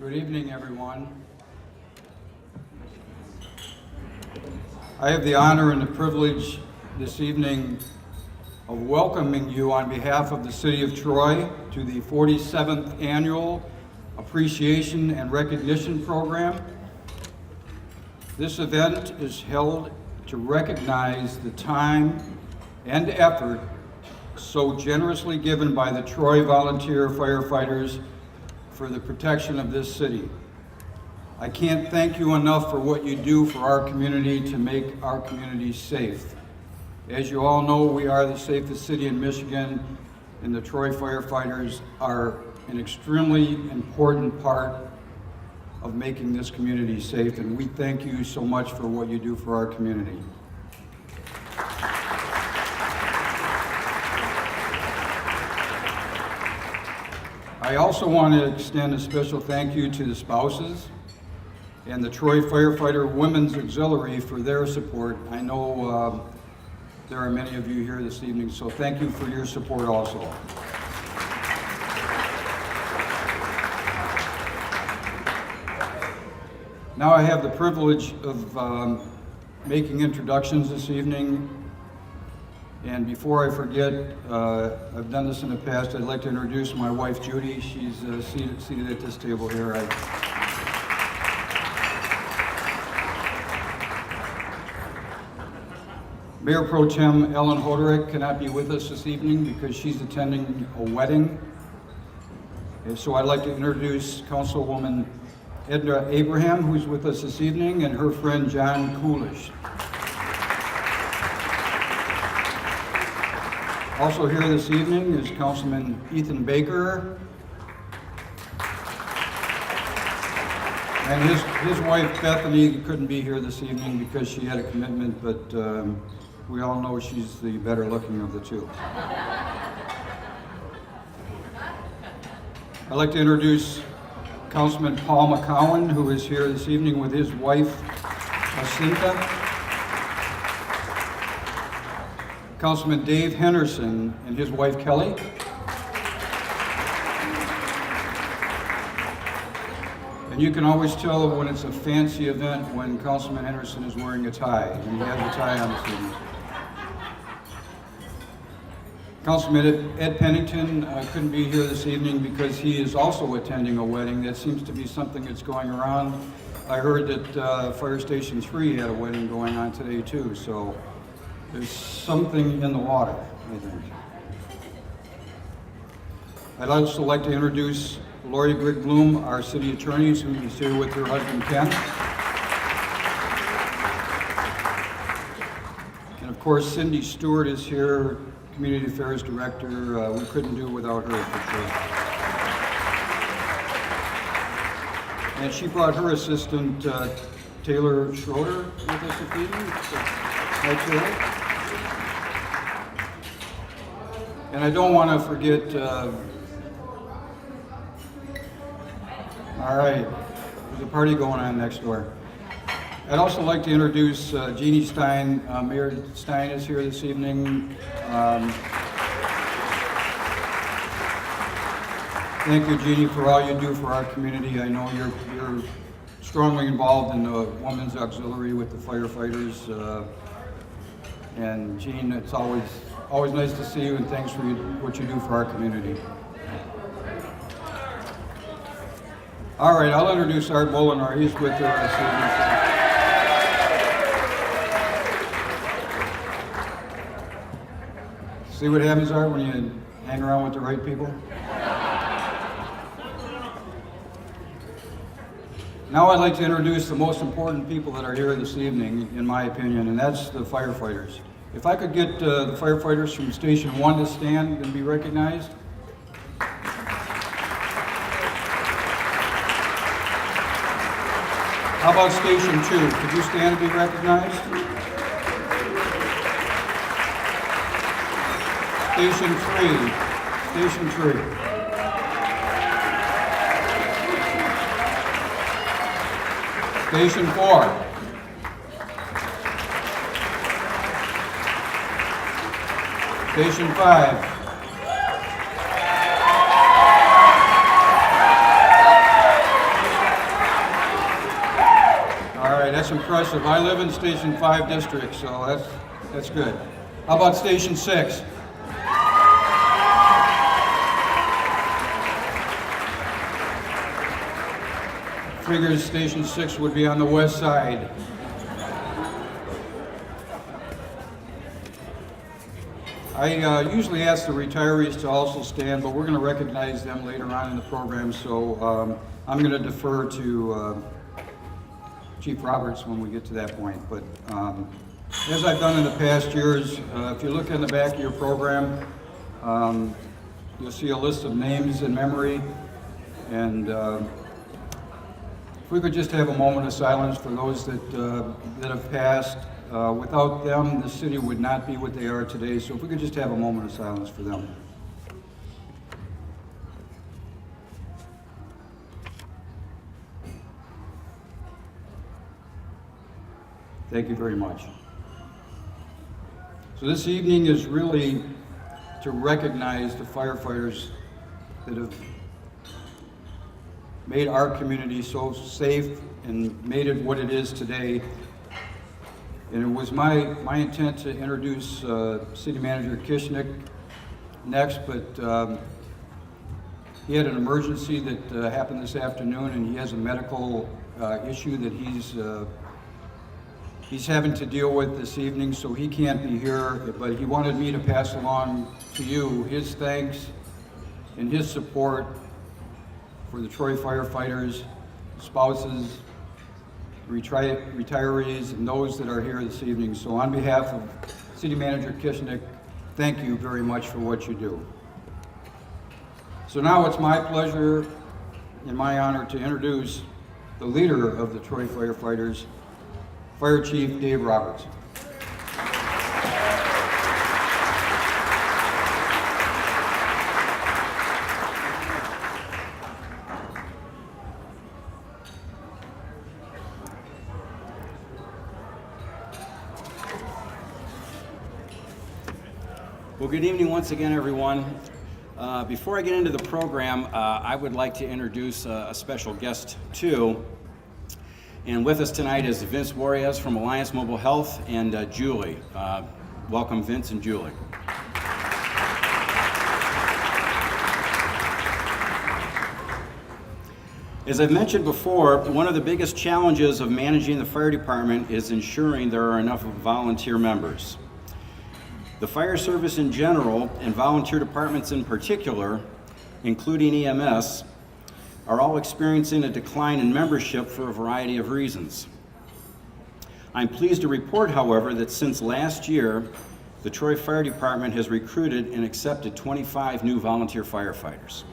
Good evening, everyone. I have the honor and the privilege this evening of welcoming you on behalf of the City of Troy to the 47th Annual Appreciation and Recognition Program. This event is held to recognize the time and effort so generously given by the Troy volunteer firefighters for the protection of this city. I can't thank you enough for what you do for our community to make our community safe. As you all know, we are the safest city in Michigan, and the Troy firefighters are an extremely important part of making this community safe, and we thank you so much for what you do for our community. I also want to extend a special thank you to the spouses and the Troy Firefighter Women's Auxiliary for their support. I know there are many of you here this evening, so thank you for your support also. Now I have the privilege of making introductions this evening. And before I forget, I've done this in the past, I'd like to introduce my wife, Judy. She's seated at this table here. Mayor Pro Tem Ellen Hoderick cannot be with us this evening because she's attending a wedding. And so I'd like to introduce Councilwoman Edna Abraham, who's with us this evening, and her friend John Coolish. Also here this evening is Councilman Ethan Baker and his wife Bethany couldn't be here this evening because she had a commitment, but we all know she's the better looking of the two. I'd like to introduce Councilman Paul McCowan, who is here this evening with his wife Jacinta. Councilman Dave Henderson and his wife Kelly. And you can always tell when it's a fancy event when Councilman Henderson is wearing a tie, and he has a tie on this evening. Councilman Ed Pennington couldn't be here this evening because he is also attending a wedding. That seems to be something that's going around. I heard that Fire Station 3 had a wedding going on today too, so there's something in the water, I think. I'd also like to introduce Lori Grigg-Bloom, our city attorney, who is here with her husband, Ken. And of course, Cindy Stewart is here, Community Affairs Director. We couldn't do it without her, for sure. And she brought her assistant, Taylor Schroeder, with us this evening. Right, Taylor? And I don't want to forget, all right, there's a party going on next door. I'd also like to introduce Jeannie Stein. Mayor Stein is here this evening. Thank you, Jeannie, for all you do for our community. I know you're strongly involved in the Women's Auxiliary with the firefighters. And Jean, it's always nice to see you, and thanks for what you do for our community. All right, I'll introduce Art Bolinar. He's with us. See what happens, Art, when you hang around with the right people? Now I'd like to introduce the most important people that are here this evening, in my opinion, and that's the firefighters. If I could get the firefighters from Station 1 to stand and be recognized. How about Station 2? Could you stand and be recognized? Station 3. Station 3. Station 4. Station 5. That's impressive. I live in Station 5 district, so that's good. How about Station 6? Figures Station 6 would be on the west side. I usually ask the retirees to also stand, but we're going to recognize them later on in the program, so I'm going to defer to Chief Roberts when we get to that point. But as I've done in the past years, if you look in the back of your program, you'll see a list of names in memory, and if we could just have a moment of silence for those that have passed. Without them, the city would not be what they are today, so if we could just have a moment of silence for them. Thank you very much. So this evening is really to recognize the firefighters that have made our community so safe and made it what it is today. And it was my intent to introduce City Manager Kishnick next, but he had an emergency that happened this afternoon, and he has a medical issue that he's having to deal with this evening, so he can't be here, but he wanted me to pass along to you his thanks and his support for the Troy firefighters, spouses, retirees, and those that are here this evening. So on behalf of City Manager Kishnick, thank you very much for what you do. So now it's my pleasure and my honor to introduce the leader of the Troy firefighters, Fire Chief Dave Roberts. Well, good evening once again, everyone. Before I get into the program, I would like to introduce a special guest too. And with us tonight is Vince Warriors from Alliance Mobile Health and Julie. Welcome, Vince and Julie. As I've mentioned before, one of the biggest challenges of managing the fire department is ensuring there are enough volunteer members. The fire service in general, and volunteer departments in particular, including EMS, are all experiencing a decline in membership for a variety of reasons. I'm pleased to report, however, that since last year, the Troy Fire Department has recruited and accepted 25 new volunteer firefighters.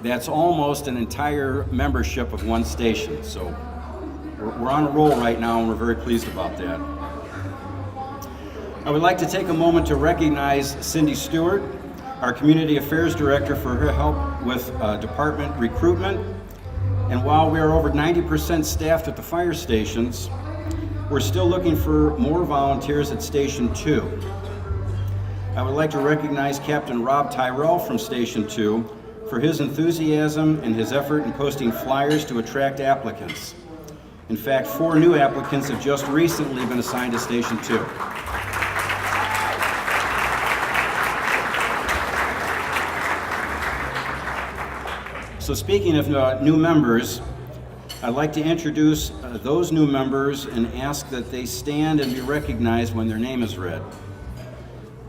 That's almost an entire membership of one station, so we're on a roll right now, and we're very pleased about that. I would like to take a moment to recognize Cindy Stewart, our Community Affairs Director, for her help with department recruitment. And while we are over 90% staffed at the fire stations, we're still looking for more volunteers at Station 2. I would like to recognize Captain Rob Tyrell from Station 2 for his enthusiasm and his effort in posting flyers to attract applicants. In fact, 4 new applicants have just recently been assigned to Station 2. So speaking of new members, I'd like to introduce those new members and ask that they stand and be recognized when their name is read.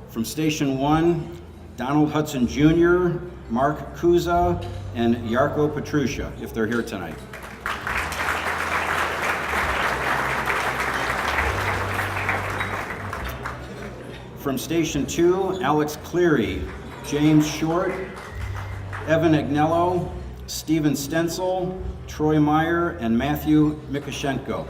From Station 1, Donald Hudson Jr., Mark Kuza, and Yarko Petrusha, if they're here tonight. From Station 2, Alex Cleary, James Short, Evan Agnello, Stephen Stencil, Troy Meyer, and Matthew Mikashenko.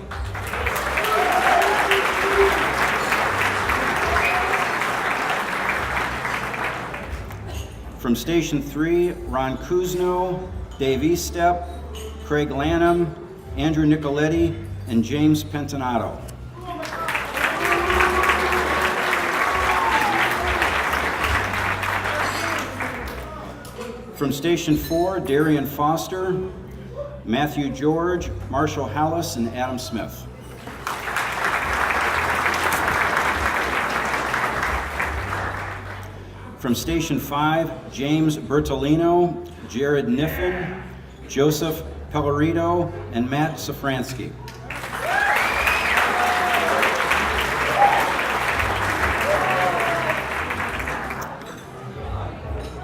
From Station 3, Ron Kuzno, Dave Estep, Craig Lanham, Andrew Nicoletti, and James Pentanato. From Station 4, Darian Foster, Matthew George, Marshall Hallis, and Adam Smith. From Station 5, James Bertolino, Jared Niffen, Joseph Pellerito, and Matt Safransky.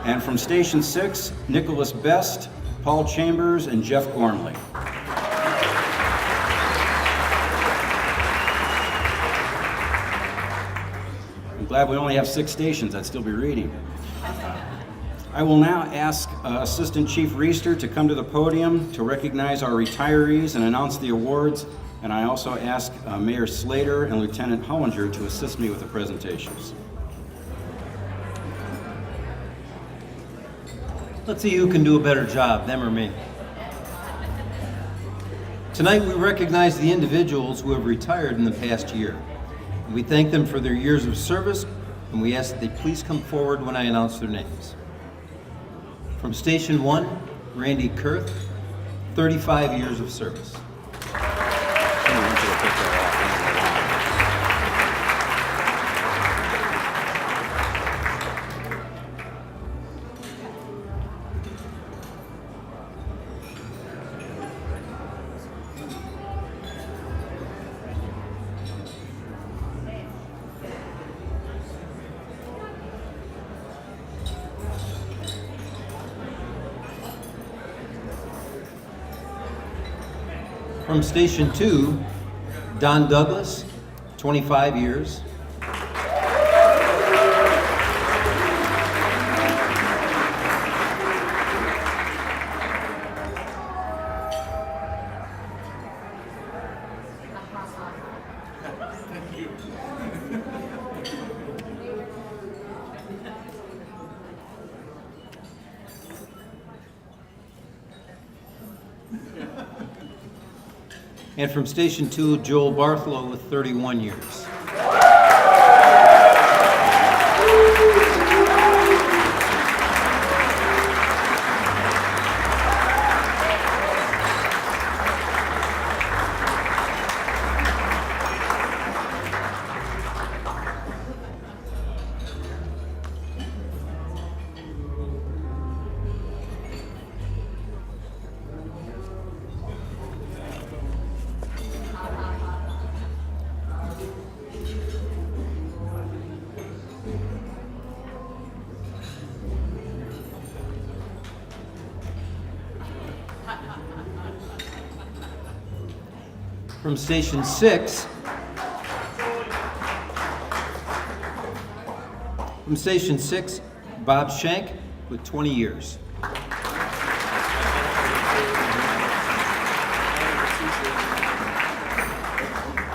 And from Station 6, Nicholas Best, Paul Chambers, and Jeff Gormley. I'm glad we only have 6 stations. I'd still be reading. I will now ask Assistant Chief Reister to come to the podium to recognize our retirees and announce the awards. And I also ask Mayor Slater and Lieutenant Hollinger to assist me with the presentations. Let's see who can do a better job, them or me. Tonight we recognize the individuals who have retired in the past year. We thank them for their years of service, and we ask that they please come forward when I announce their names. From Station 1, Randy Kurth, 35 years of service. From Station 2, Don Douglas, 25 years. And from Station 2, Joel Bartholow with 31 years. From Station 6, Bob Shank with 20 years.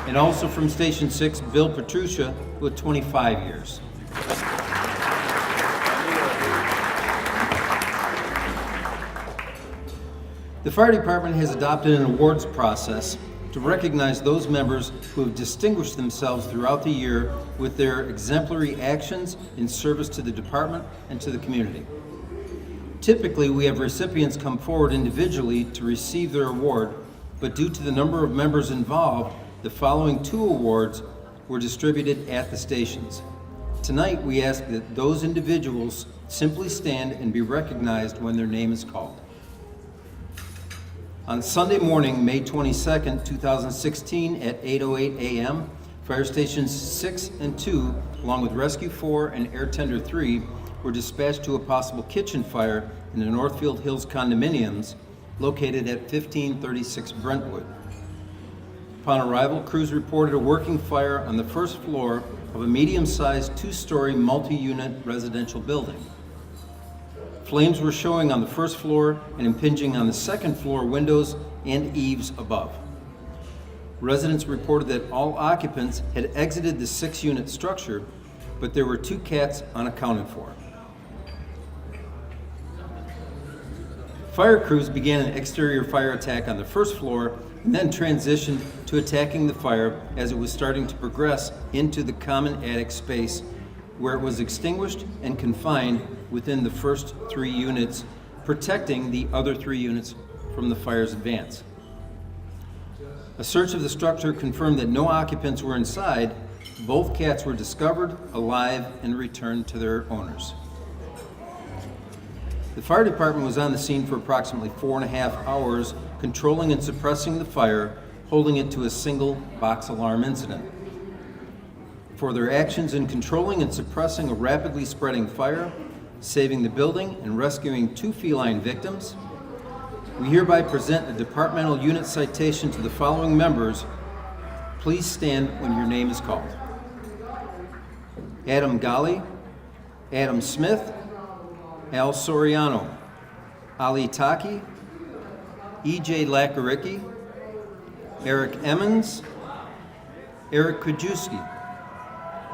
And also from Station 6, Bill Petrucia with 25 years. The fire department has adopted an awards process to recognize those members who have distinguished themselves throughout the year with their exemplary actions in service to the department and to the community. Typically, we have recipients come forward individually to receive their award, but due to the number of members involved, the following 2 awards were distributed at the stations. Tonight, we ask that those individuals simply stand and be recognized when their name is called. On Sunday morning, May 22nd, 2016, at 8:08 a.m., Fire Stations 6 and 2, along with Rescue 4 and Air Tender 3, were dispatched to a possible kitchen fire in the Northfield Hills condominiums located at 1536 Brentwood. Upon arrival, crews reported a working fire on the first floor of a medium-sized 2-story multi-unit residential building. Flames were showing on the first floor and impinging on the second floor windows and eaves above. Residents reported that all occupants had exited the 6-unit structure, but there were 2 cats unaccounted for. Fire crews began an exterior fire attack on the first floor and then transitioned to attacking the fire as it was starting to progress into the common attic space, where it was extinguished and confined within the first 3 units protecting the other 3 units from the fire's advance. A search of the structure confirmed that no occupants were inside. Both cats were discovered alive and returned to their owners. The fire department was on the scene for approximately 4.5 hours, controlling and suppressing the fire, holding it to a single box alarm incident. For their actions in controlling and suppressing a rapidly spreading fire, saving the building, and rescuing 2 feline victims, we hereby present a departmental unit citation to the following members. Please stand when your name is called. Adam Ghali, Adam Smith, Al Soriano, Ali Taki, E.J. Lakaricki, Eric Emmons, Eric Krajewski,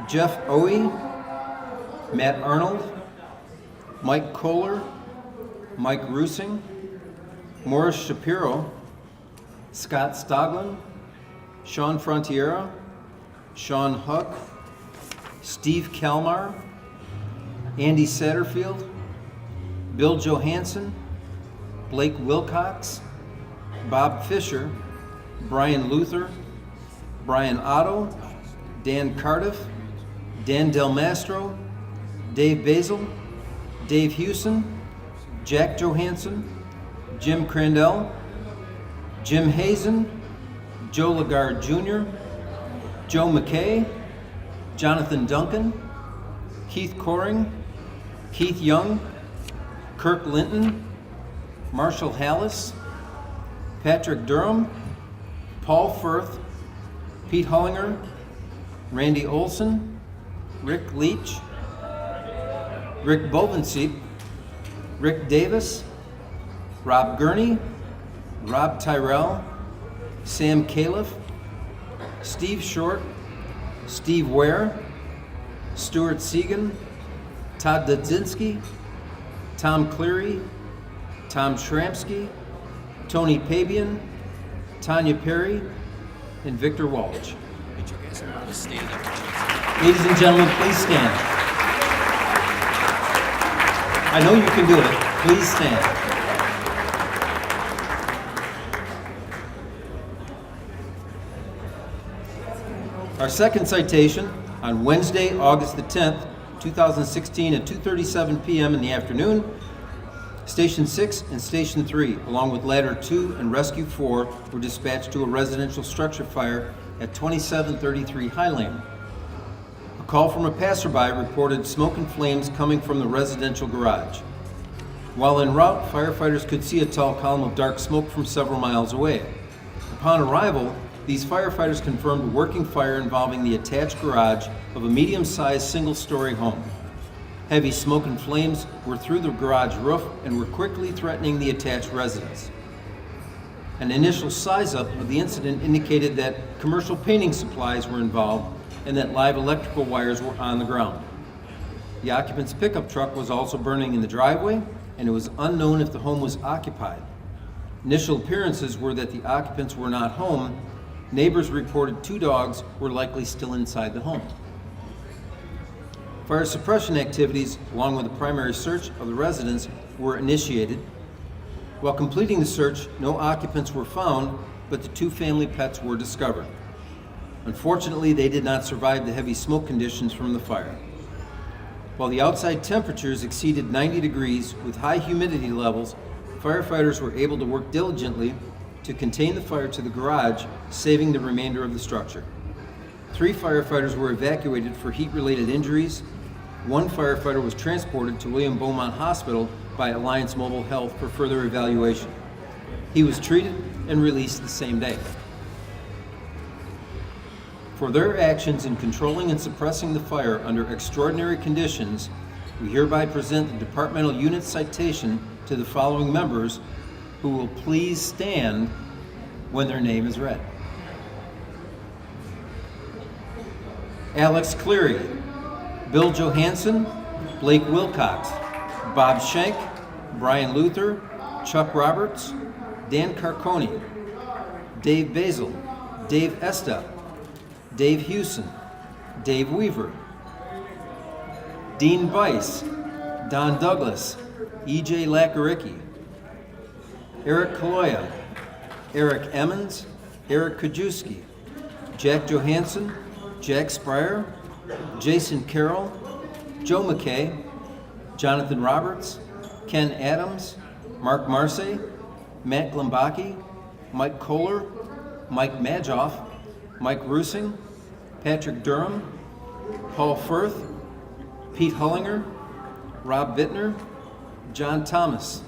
Jeff Owie, Matt Arnold, Mike Kohler, Mike Rusing, Morris Shapiro, Scott Stoglin, Sean Frontiera, Sean Huck, Steve Kalmar, Andy Satterfield, Bill Johansson, Blake Wilcox, Bob Fisher, Brian Luther, Brian Otto, Dan Cardiff, Dan Del Mastro, Dave Basil, Dave Hewson, Jack Johansson, Jim Crandell, Jim Hazen, Joe Lagarde Jr., Joe McKay, Jonathan Duncan, Keith Coring, Keith Young, Kirk Linton, Marshall Hallis, Patrick Durham, Paul Firth, Pete Hollinger, Randy Olson, Rick Leach, Rick Bovenseep, Rick Davis, Rob Gurney, Rob Tyrell, Sam Califf, Steve Short, Steve Ware, Stuart Segan, Todd Dudzinski, Tom Cleary, Tom Shramsky, Tony Pabian, Tanya Perry, and Victor Walsh. Ladies and gentlemen, please stand. I know you can do it. Please stand. Our second citation on Wednesday, August the 10th, 2016 at 2:37 p.m. in the afternoon, Station 6 and Station 3, along with Ladder 2 and Rescue 4, were dispatched to a residential structure fire at 2733 High Lane. A call from a passerby reported smoke and flames coming from the residential garage. While en route, firefighters could see a tall column of dark smoke from several miles away. Upon arrival, these firefighters confirmed a working fire involving the attached garage of a medium-sized single-story home. Heavy smoke and flames were through the garage roof and were quickly threatening the attached residence. An initial size-up of the incident indicated that commercial painting supplies were involved and that live electrical wires were on the ground. The occupant's pickup truck was also burning in the driveway, and it was unknown if the home was occupied. Initial appearances were that the occupants were not home. Neighbors reported 2 dogs were likely still inside the home. Fire suppression activities, along with a primary search of the residence, were initiated. While completing the search, no occupants were found, but the 2 family pets were discovered. Unfortunately, they did not survive the heavy smoke conditions from the fire. While the outside temperatures exceeded 90 degrees with high humidity levels, firefighters were able to work diligently to contain the fire to the garage, saving the remainder of the structure. 3 firefighters were evacuated for heat-related injuries. 1 firefighter was transported to William Beaumont Hospital by Alliance Mobile Health for further evaluation. He was treated and released the same day. For their actions in controlling and suppressing the fire under extraordinary conditions, we hereby present the departmental unit citation to the following members, who will please stand when their name is read. Alex Cleary, Bill Johansson, Blake Wilcox, Bob Schenk, Brian Luther, Chuck Roberts, Dan Carconi, Dave Basil, Dave Estep, Dave Hewson, Dave Weaver, Dean Weiss, Don Douglas, E.J. Lakaricki, Eric Kaloya, Eric Emmons, Eric Kajewski, Jack Johansson, Jack Spryer, Jason Carroll, Joe McKay, Jonathan Roberts, Ken Adams, Mark Marseille, Matt Glimbaki, Mike Kohler, Mike Majoff, Mike Rusing, Patrick Durham, Paul Firth, Pete Hullinger, Rob Bittner, John Thomas,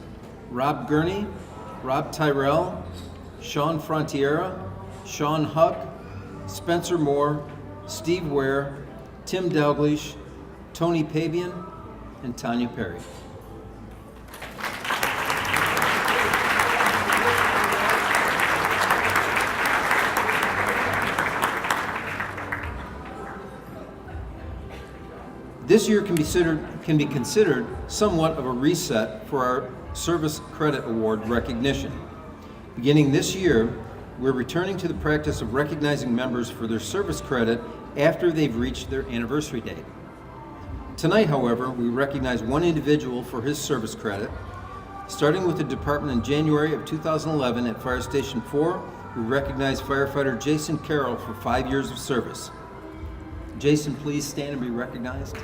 Rob Gurney, Rob Tyrell, Sean Frontiera, Sean Huck, Spencer Moore, Steve Ware, Tim Dalglish, Tony Pabian, and Tanya Perry. This year can be considered somewhat of a reset for our Service Credit Award recognition. Beginning this year, we're returning to the practice of recognizing members for their service credit after they've reached their anniversary date. Tonight, however, we recognize one individual for his service credit. Starting with the department in January of 2011 at Fire Station 4, we recognize firefighter Jason Carroll for 5 years of service. Jason, please stand and be recognized.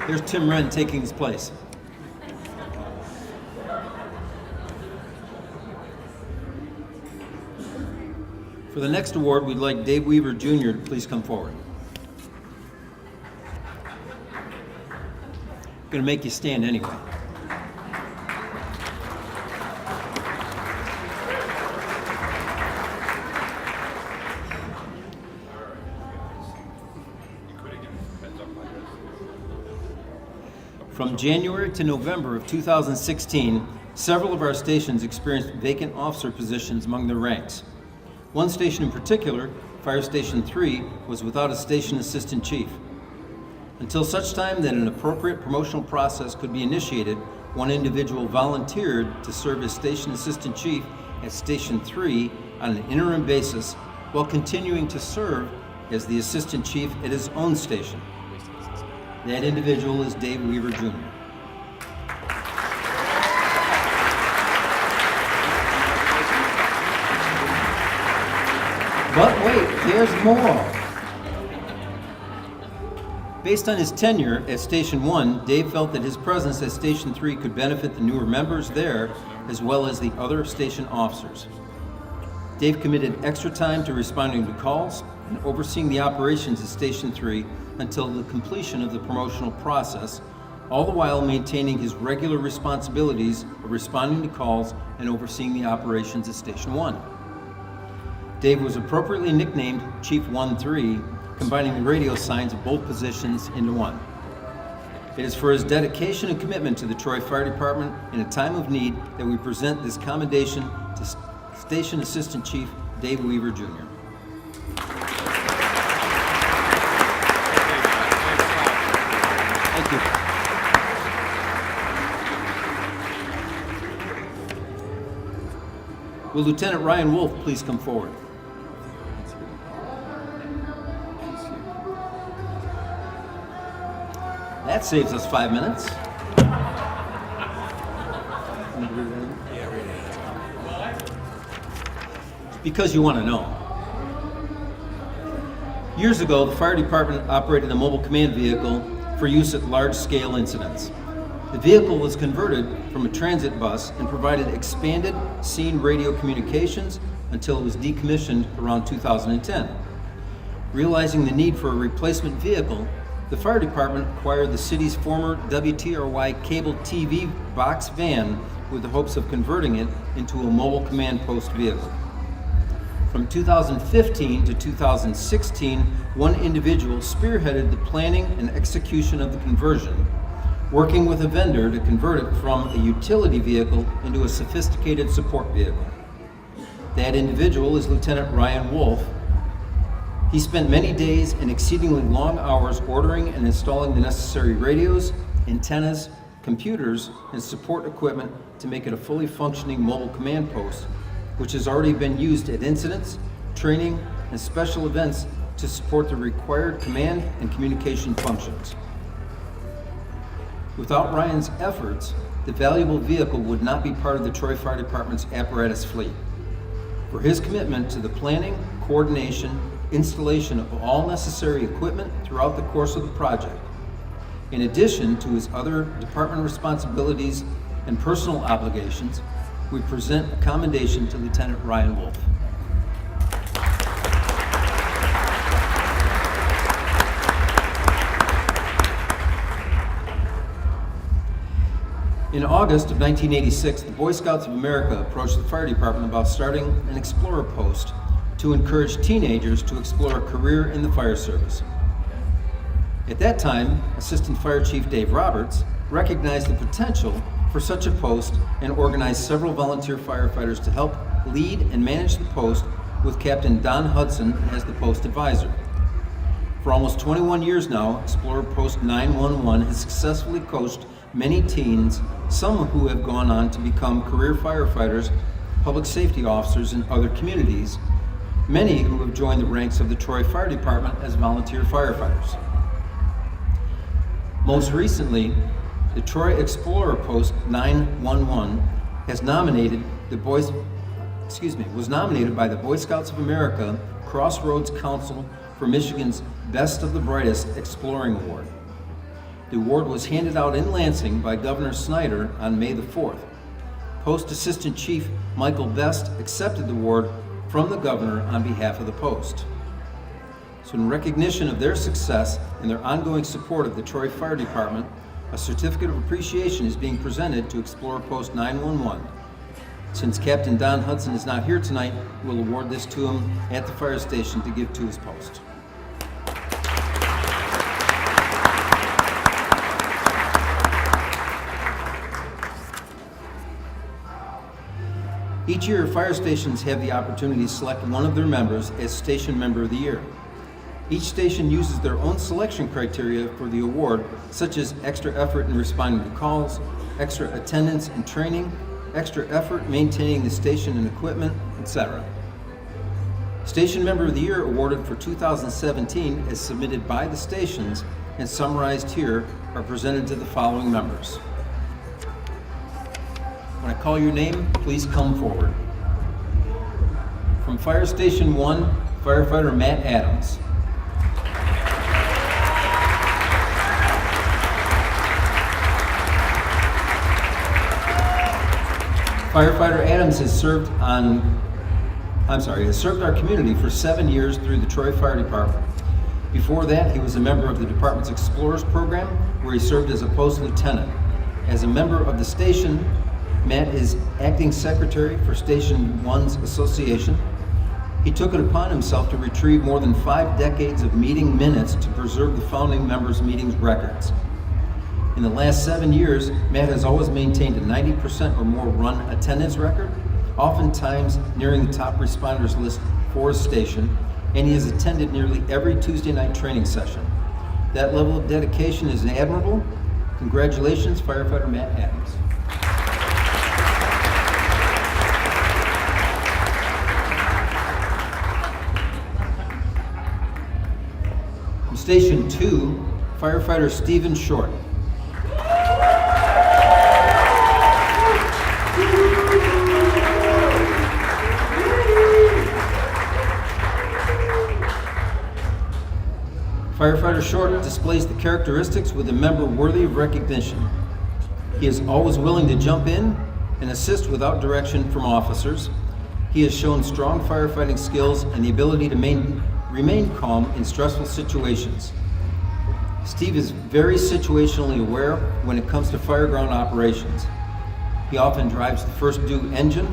Here's Tim Wren taking his place. For the next award, we'd like Dave Weaver Jr. to please come forward. I'm going to make you stand anyway. From January to November of 2016, several of our stations experienced vacant officer positions among their ranks. One station in particular, Fire Station 3, was without a station assistant chief. Until such time that an appropriate promotional process could be initiated, one individual volunteered to serve as station assistant chief at Station 3 on an interim basis while continuing to serve as the assistant chief at his own station. That individual is Dave Weaver Jr. But wait, there's more. Based on his tenure at Station 1, Dave felt that his presence at Station 3 could benefit the newer members there as well as the other station officers. Dave committed extra time to responding to calls and overseeing the operations at Station 3 until the completion of the promotional process, all the while maintaining his regular responsibilities of responding to calls and overseeing the operations at Station 1. Dave was appropriately nicknamed Chief 1-3, combining the radio signs of both positions into one. It is for his dedication and commitment to the Troy Fire Department in a time of need that we present this commendation to Station Assistant Chief Dave Weaver Jr. Thank you. Will Lieutenant Ryan Wolf please come forward? That saves us 5 minutes. Because you want to know. Years ago, the fire department operated a mobile command vehicle for use at large-scale incidents. The vehicle was converted from a transit bus and provided expanded scene radio communications until it was decommissioned around 2010. Realizing the need for a replacement vehicle, the fire department acquired the city's former WTRY cable TV box van with the hopes of converting it into a mobile command post vehicle. From 2015 to 2016, one individual spearheaded the planning and execution of the conversion, working with a vendor to convert it from a utility vehicle into a sophisticated support vehicle. That individual is Lieutenant Ryan Wolf. He spent many days and exceedingly long hours ordering and installing the necessary radios, antennas, computers, and support equipment to make it a fully functioning mobile command post, which has already been used at incidents, training, and special events to to support the required command and communication functions. Without Ryan's efforts, the valuable vehicle would not be part of the Troy Fire Department's apparatus fleet. For his commitment to the planning, coordination, installation of all necessary equipment throughout the course of the project, in addition to his other department responsibilities and personal obligations, we present a commendation to Lieutenant Ryan Wolf. In August of 1986, the Boy Scouts of America approached the fire department about starting an Explorer Post to encourage teenagers to explore a career in the fire service. At that time, Assistant Fire Chief Dave Roberts recognized the potential for such a post and organized several volunteer firefighters to help lead and manage the post, with Captain Don Hudson as the post advisor. For almost 21 years now, Explorer Post 911 has successfully coached many teens, some who have gone on to become career firefighters, public safety officers in other communities, many who have joined the ranks of the Troy Fire Department as volunteer firefighters. Most recently, the Troy Explorer Post 911 was nominated by the Boy Scouts of America Crossroads Council for Michigan's Best of the Brightest Exploring Award. The award was handed out in Lansing by Governor Snyder on May the 4th. Post Assistant Chief Michael Best accepted the award from the governor on behalf of the post. So in recognition of their success and their ongoing support of the Troy Fire Department, a certificate of appreciation is being presented to Explorer Post 911. Since Captain Don Hudson is not here tonight, we'll award this to him at the fire station to give to his post. Each year, fire stations have the opportunity to select one of their members as Station Member of the Year. Each station uses their own selection criteria for the award, such as extra effort in responding to calls, extra attendance and training, extra effort maintaining the station and equipment, etc. Station Member of the Year awarded for 2017, as submitted by the stations and summarized here, are presented to the following members. When I call your name, please come forward. From Fire Station 1, Firefighter Matt Adams. Firefighter Adams has served our community for 7 years through the Troy Fire Department. Before that, he was a member of the department's Explorers program, where he served as a post lieutenant. As a member of the station, Matt is acting secretary for Station 1's association. He took it upon himself to retrieve more than 5 decades of meeting minutes to preserve the founding members' meetings records. In the last 7 years, Matt has always maintained a 90% or more run attendance record, oftentimes nearing the top responders list for his station, and he has attended nearly every Tuesday night training session. That level of dedication is admirable. Congratulations, Firefighter Matt Adams. From Station 2, Firefighter Stephen Short. Firefighter Short displays the characteristics with a member worthy of recognition. He is always willing to jump in and assist without direction from officers. He has shown strong firefighting skills and the ability to remain calm in stressful situations. Steve is very situationally aware when it comes to fireground operations. He often drives the first due engine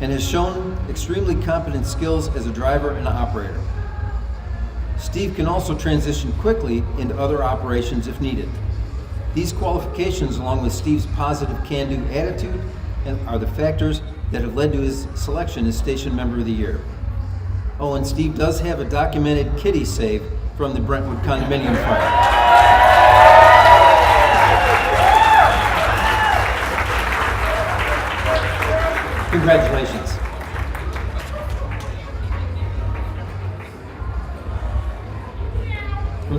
and has shown extremely competent skills as a driver and operator. Steve can also transition quickly into other operations if needed. These qualifications, along with Steve's positive can-do attitude, are the factors that have led to his selection as Station Member of the Year. Oh, and Steve does have a documented kitty save from the Brentwood condominium fire. Congratulations.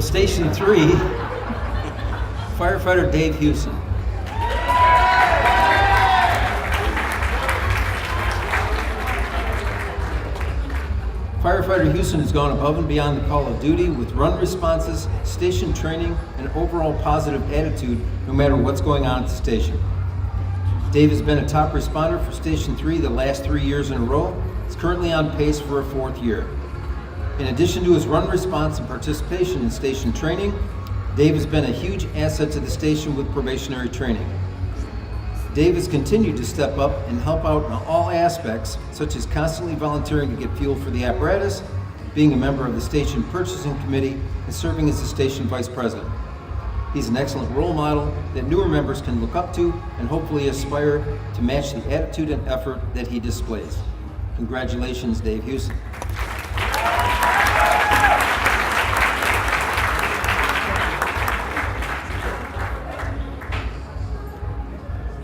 Station 3, firefighter Dave Hewson. Firefighter Hewson has gone above and beyond the call of duty with run responses, station training, and overall positive attitude no matter what's going on at the station. Dave has been a top responder for Station 3 the last 3 years in a row. He's currently on pace for a 4th year. In addition to his run response and participation in station training, Dave has been a huge asset to the station with probationary training. Dave has continued to step up and help out in all aspects, such as constantly volunteering to get fuel for the apparatus, being a member of the station purchasing committee, and serving as the station vice president. He's an excellent role model that newer members can look up to and hopefully aspire to match the attitude and effort that he displays. Congratulations, Dave Hewson.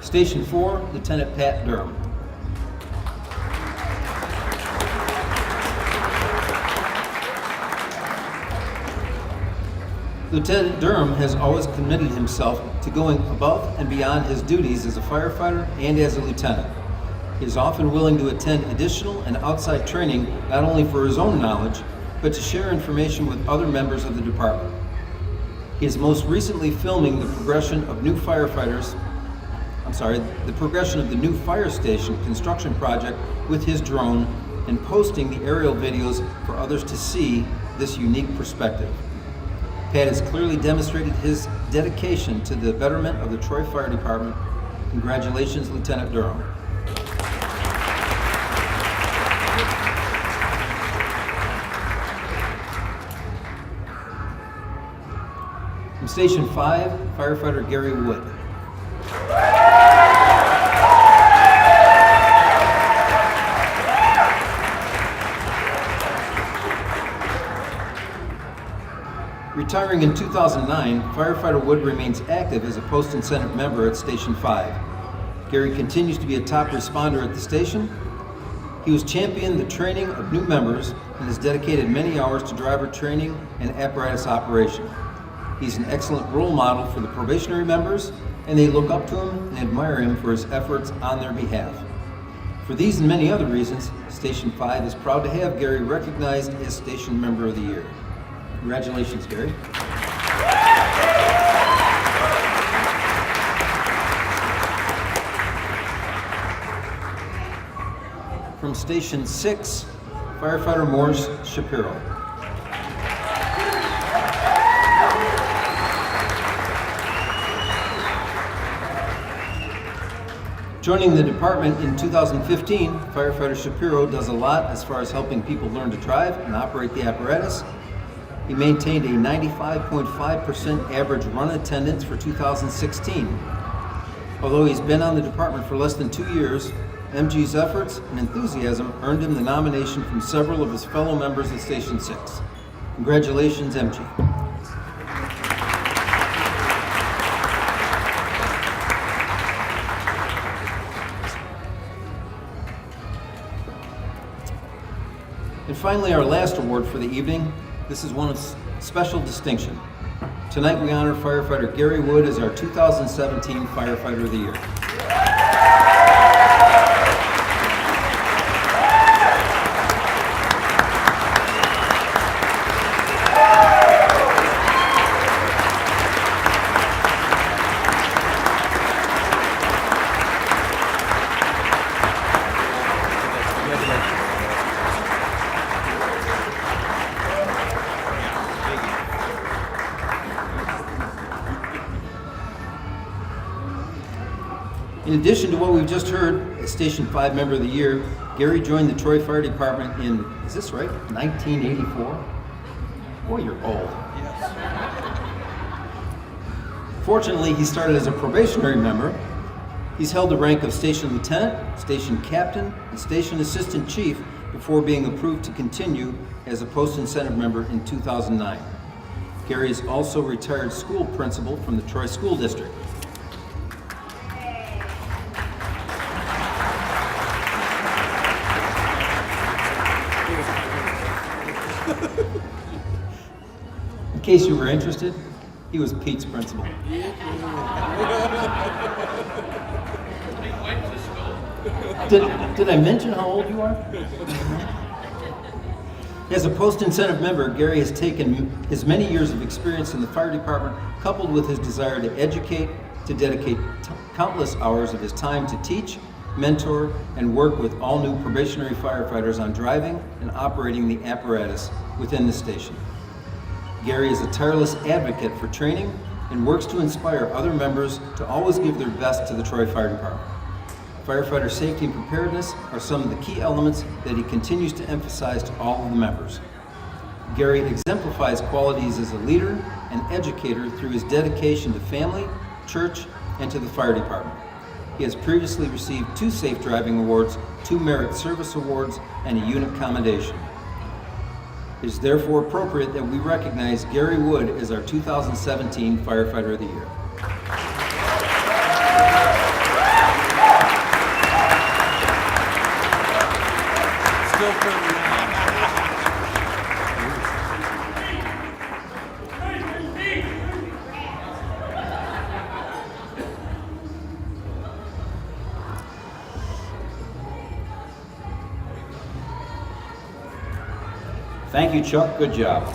Station 4, Lieutenant Pat Durham. Lieutenant Durham has always committed himself to going above and beyond his duties as a firefighter and as a lieutenant. He is often willing to attend additional and outside training, not only for his own knowledge, but to share information with other members of the department. He is most recently filming the progression of the new fire station construction project with his drone and posting the aerial videos for others to see this unique perspective. Pat has clearly demonstrated his dedication to the betterment of the Troy Fire Department. Congratulations, Lieutenant Durham. From Station 5, firefighter Gary Wood. Retiring in 2009, firefighter Wood remains active as a post-incentive member at Station 5. Gary continues to be a top responder at the station. He has championed the training of new members and has dedicated many hours to driver training and apparatus operation. He's an excellent role model for the probationary members, and they look up to him and admire him for his efforts on their behalf. For these and many other reasons, Station 5 is proud to have Gary recognized as Station Member of the Year. Congratulations, Gary. From Station 6, firefighter Morris Shapiro. Joining the department in 2015, firefighter Shapiro does a lot as far as helping people learn to drive and operate the apparatus. He maintained a 95.5% average run attendance for 2016. Although he's been on the department for less than 2 years, MG's efforts and enthusiasm earned him the nomination from several of his fellow members at Station 6. Congratulations, MG. And finally, our last award for the evening. This is one of special distinction. Tonight we honor firefighter Gary Wood as our 2017 Firefighter of the Year. In addition to what we've just heard, as Station 5 Member of the Year, Gary joined the Troy Fire Department in, is this right, 1984? Boy, you're old. Fortunately, he started as a probationary member. He's held the rank of Station Lieutenant, Station Captain, and Station Assistant Chief before being approved to continue as a post-incentive member in 2009. Gary is also retired school principal from the Troy School District. In case you were interested, he was Pete's principal. Did I mention how old you are? As a post-incentive member, Gary has taken his many years of experience in the fire department, coupled with his desire to educate, to dedicate countless hours of his time to teach, mentor, and work with all new probationary firefighters on driving and operating the apparatus within the station. Gary is a tireless advocate for training and works to inspire other members to always give their best to the Troy Fire Department. Firefighter safety and preparedness are some of the key elements that he continues to emphasize to all of the members. Gary exemplifies qualities as a leader and educator through his dedication to family, church, and to the fire department. He has previously received 2 Safe Driving Awards, 2 Merit Service Awards, and a unit commendation. It is therefore appropriate that we recognize Gary Wood as our 2017 Firefighter of the Year. Still pretty young. Thank you, Chuck. Good job.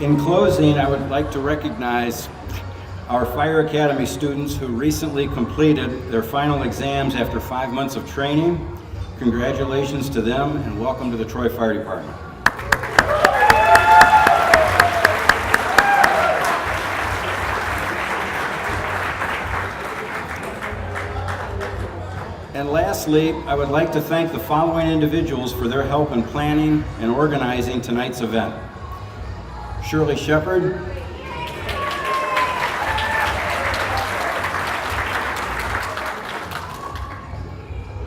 In closing, I would like to recognize our Fire Academy students who recently completed their final exams after 5 months of training. Congratulations to them and welcome to the Troy Fire Department. And lastly, I would like to thank the following individuals for their help in planning and organizing tonight's event. Shirley Shepard,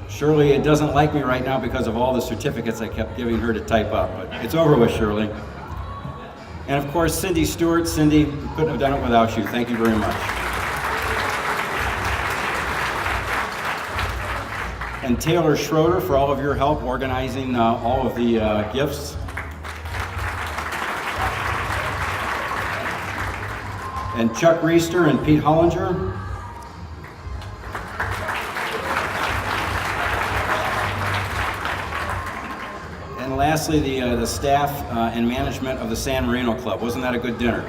Shirley doesn't like me right now because of all the certificates I kept giving her to type up, but it's over with, Shirley. And of course, Cindy Stewart. Cindy, we couldn't have done it without you. Thank you very much. And Taylor Schroeder for all of your help organizing all of the gifts. And Chuck Reister and Pete Hollinger. And lastly, the staff and management of the San Marino Club. Wasn't that a good dinner?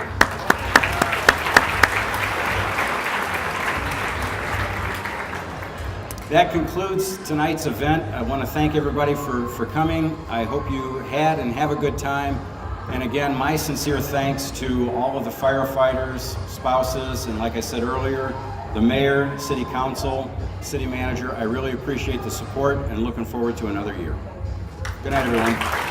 That concludes tonight's event. I want to thank everybody for coming. I hope you had and have a good time. And again, my sincere thanks to all of the firefighters, spouses, and like I said earlier, the mayor, city council, city manager. I really appreciate the support and looking forward to another year. Good night, everyone.